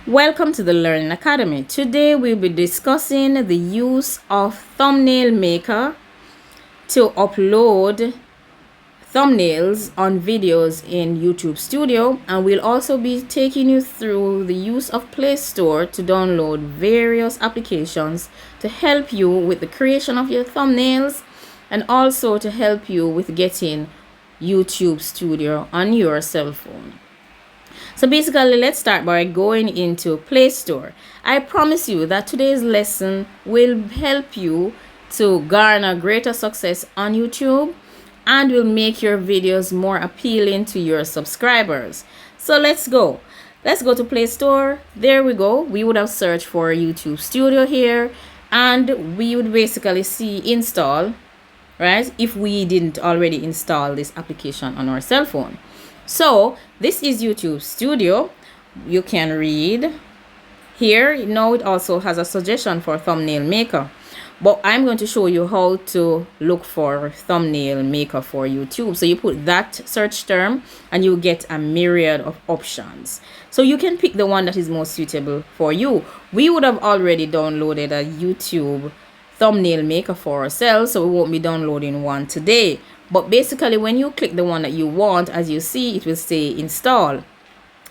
Welcome to the Learning Academy. Today we'll be discussing the use of thumbnail maker to upload thumbnails on videos in YouTube Studio, and we'll also be taking you through the use of Play Store to download various applications to help you with the creation of your thumbnails and also to help you with getting YouTube Studio on your cell phone. So basically, let's start by going into Play Store. I promise you that today's lesson will help you to garner greater success on YouTube and will make your videos more appealing to your subscribers. So let's go. Let's go to Play Store. There we go. We would have searched for YouTube Studio here, and we would basically see install, right? If we didn't already install this application on our cell phone. So this is YouTube Studio. You can read here. Now it also has a suggestion for thumbnail maker, but I'm going to show you how to look for thumbnail maker for YouTube. So you put that search term and you get a myriad of options. So you can pick the one that is most suitable for you. We would have already downloaded a YouTube thumbnail maker for ourselves, so we won't be downloading one today. But basically, when you click the one that you want, as you see, it will say install,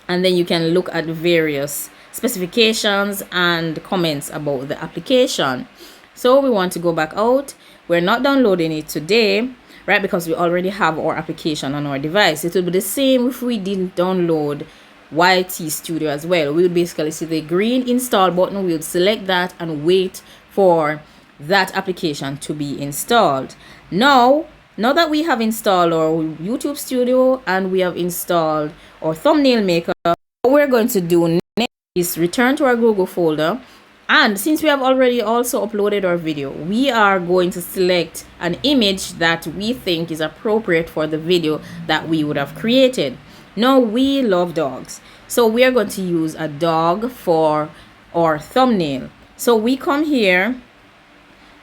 and then you can look at various specifications and comments about the application. So we want to go back out. We're not downloading it today, right, because we already have our application on our device. It would be the same if we didn't download YT Studio as well. We would basically see the green install button. We would select that and wait for that application to be installed. Now that we have installed our YouTube Studio and we have installed our thumbnail maker, what we're going to do next is return to our Google folder. And since we have already also uploaded our video, we are going to select an image that we think is appropriate for the video that we would have created. Now, we love dogs, so we are going to use a dog for our thumbnail. So we come here,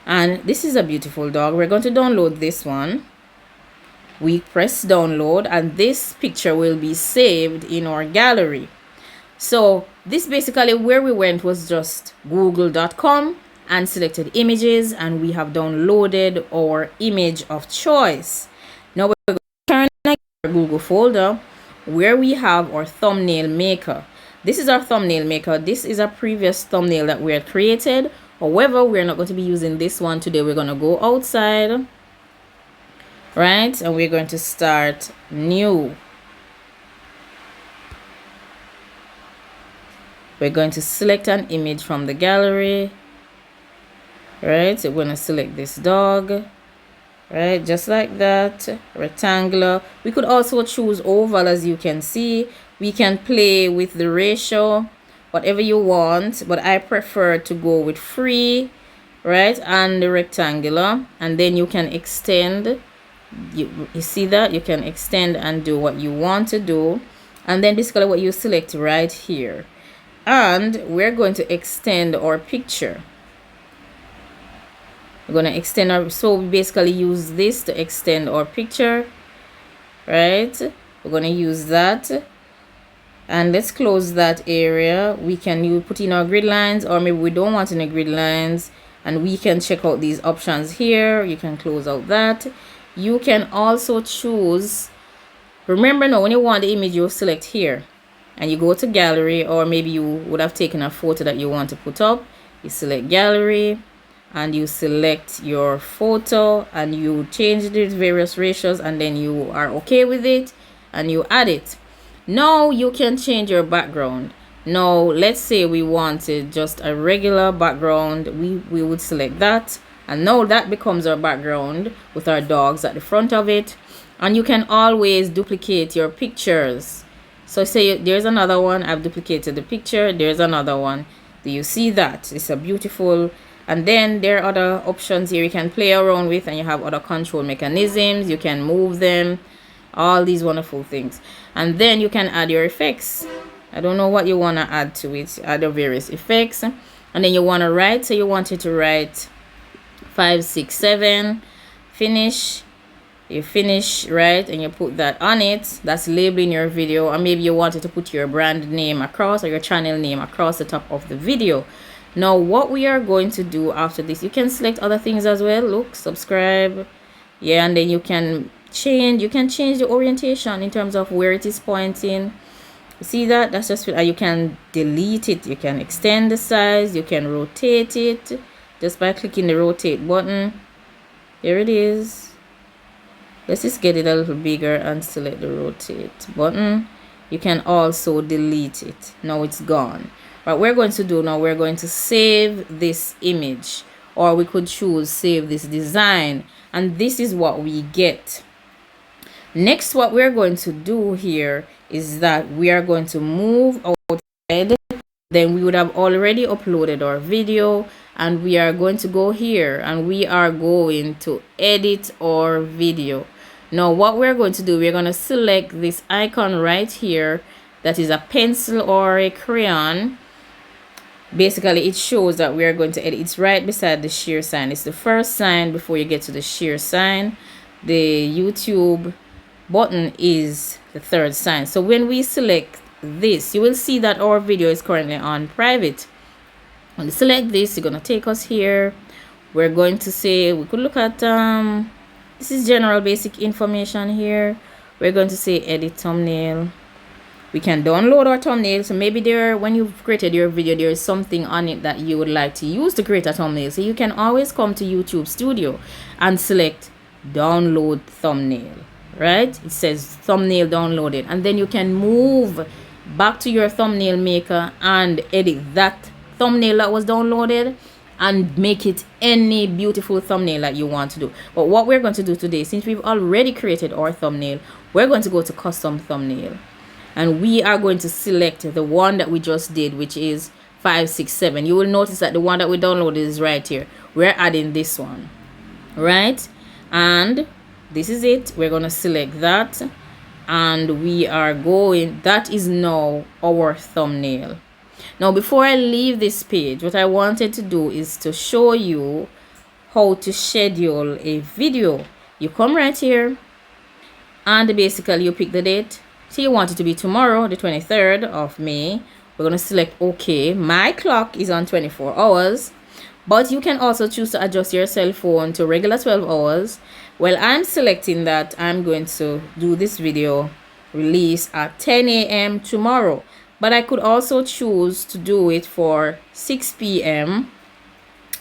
and this is a beautiful dog. We're going to download this one. We press download, and this picture will be saved in our gallery. So this basically where we went was just google.com and selected images, and we have downloaded our image of choice. Now we're going to turn to our Google folder where we have our thumbnail maker. This is our thumbnail maker. This is a previous thumbnail that we had created. However, we're not going to be using this one today. We're going to go outside, right, and we're going to start new. We're going to select an image from the gallery, right? So we're going to select this dog, right, just like that, rectangular. We could also choose oval, as you can see. We can play with the ratio, whatever you want, but I prefer to go with free, right, and the rectangular. And then you can extend. You see that you can extend and do what you want to do, and then basically what you select right here. And we're going to extend our picture. We're going to extend our, so we basically use this to extend our picture, right? We're going to use that, and let's close that area. We can put in our grid lines, or maybe we don't want any grid lines, and we can check out these options here. You can close out that. You can also choose, remember now, when you want the image, you select here and you go to gallery, or maybe you would have taken a photo that you want to put up. You select gallery and you select your photo and you change these various ratios, and then you are okay with it and you add it. Now you can change your background. Now let's say we wanted just a regular background. We would select that, and now that becomes our background with our dogs at the front of it. And you can always duplicate your pictures. So say there's another one, I've duplicated the picture, there's another one. Do you see that? It's a beautiful. And then there are other options here you can play around with, and you have other control mechanisms. You can move them, all these wonderful things. And then you can add your effects. I don't know what you want to add to it. Add the various effects. And then you want to write, so you want it to write 5, 6, 7, finish. You finish, right, and you put that on it. That's labeling your video, or maybe you wanted to put your brand name across or your channel name across the top of the video. Now what we are going to do after this, you can select other things as well. Look, subscribe, yeah, and then you can change the orientation in terms of where it is pointing. You see that? That's just, you can delete it, you can extend the size, you can rotate it just by clicking the rotate button. Here it is. Let's just get it a little bigger and select the rotate button. You can also delete it. Now it's gone. What we're going to do now, we're going to save this image, or we could choose save this design, and this is what we get. Next, what we're going to do here is that we are going to move outside. Then we would have already uploaded our video, and we are going to go here and we are going to edit our video. Now what we're going to do, we're going to select this icon right here that is a pencil or a crayon. Basically it shows that we are going to edit. It's right beside the share sign. It's the first sign before you get to the share sign. The YouTube button is the third sign. So when we select this, you will see that our video is currently on private. When you select this, you're going to take us here. We're going to say, we could look at this is general basic information here. We're going to say edit thumbnail. We can download our thumbnail. So maybe there, when you've created your video, there is something on it that you would like to use to create a thumbnail. So you can always come to YouTube Studio and select download thumbnail, right? It says thumbnail downloaded, and then you can move back to your thumbnail maker and edit that thumbnail that was downloaded and make it any beautiful thumbnail that you want to do. But what we're going to do today, since we've already created our thumbnail, we're going to go to custom thumbnail, and we are going to select the one that we just did, which is 567. You will notice that the one that we downloaded is right here. We're adding this one, right? And this is it. We're going to select that, and we are going, that is now our thumbnail. Now before I leave this page, what I wanted to do is to show you how to schedule a video. You come right here and basically you pick the date. So you want it to be tomorrow, the 23rd of May. We're going to select OK. My clock is on 24 hours, but you can also choose to adjust your cell phone to regular 12 hours. Well, I'm selecting that I'm going to do this video release at 10 a.m. tomorrow. But I could also choose to do it for 6 p.m.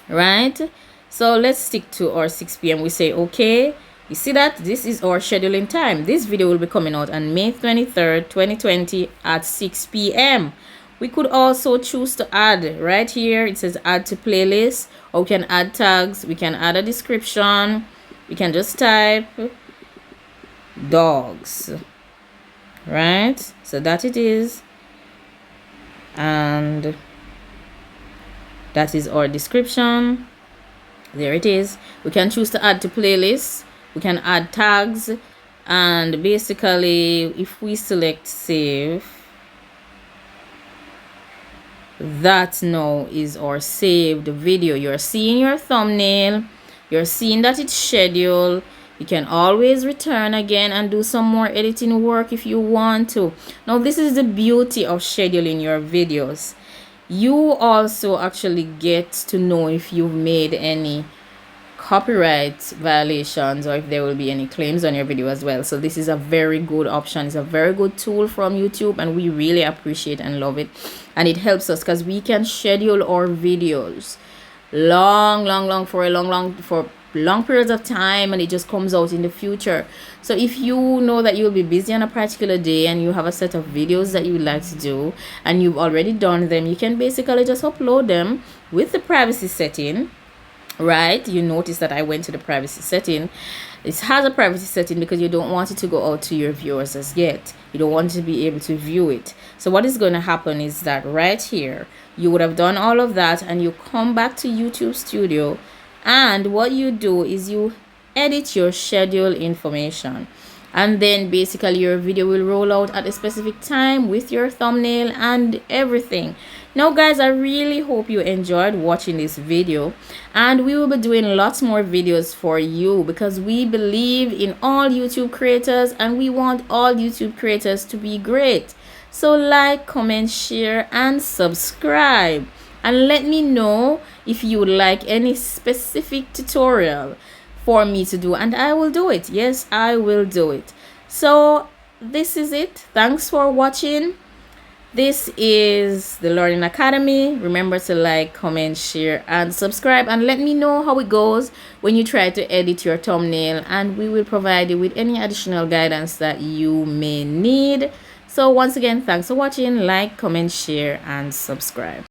right? So let's stick to our 6 p.m. We say okay. You see that this is our scheduling time. This video will be coming out on May 23rd, 2020 at 6 p.m. We could also choose to add right here. It says add to playlist, or we can add tags. We can add a description. We can just type dogs, right? So that it is. And that is our description. There it is. We can choose to add to playlists. We can add tags, and basically if we select save, that now is our saved video. You're seeing your thumbnail, you're seeing that it's scheduled. You can always return again and do some more editing work if you want to. Now this is the beauty of scheduling your videos. You also actually get to know if you've made any copyright violations or if there will be any claims on your video as well. So this is a very good option. It's a very good tool from YouTube, and we really appreciate and love it. And it helps us because we can schedule our videos for long periods of time, and it just comes out in the future. So if you know that you'll be busy on a particular day and you have a set of videos that you would like to do and you've already done them, you can basically just upload them with the privacy setting, right? You notice that I went to the privacy setting. It has a privacy setting because you don't want it to go out to your viewers as yet. You don't want to be able to view it. So what is going to happen is that right here you would have done all of that, and you come back to YouTube Studio, and what you do is you edit your schedule information. and then basically your video will roll out at a specific time with your thumbnail and everything. Now guys, I really hope you enjoyed watching this video, and we will be doing lots more videos for you because we believe in all YouTube creators and we want all YouTube creators to be great. So like, comment, share and subscribe, and let me know if you would like any specific tutorial for me to do, and I will do it. Yes, I will do it. So this is it. Thanks for watching. This is the Learning Academy. Remember to like, comment, share and subscribe, and let me know how it goes when you try to edit your thumbnail, and we will provide you with any additional guidance that you may need. So once again, thanks for watching. Like, comment, share and subscribe.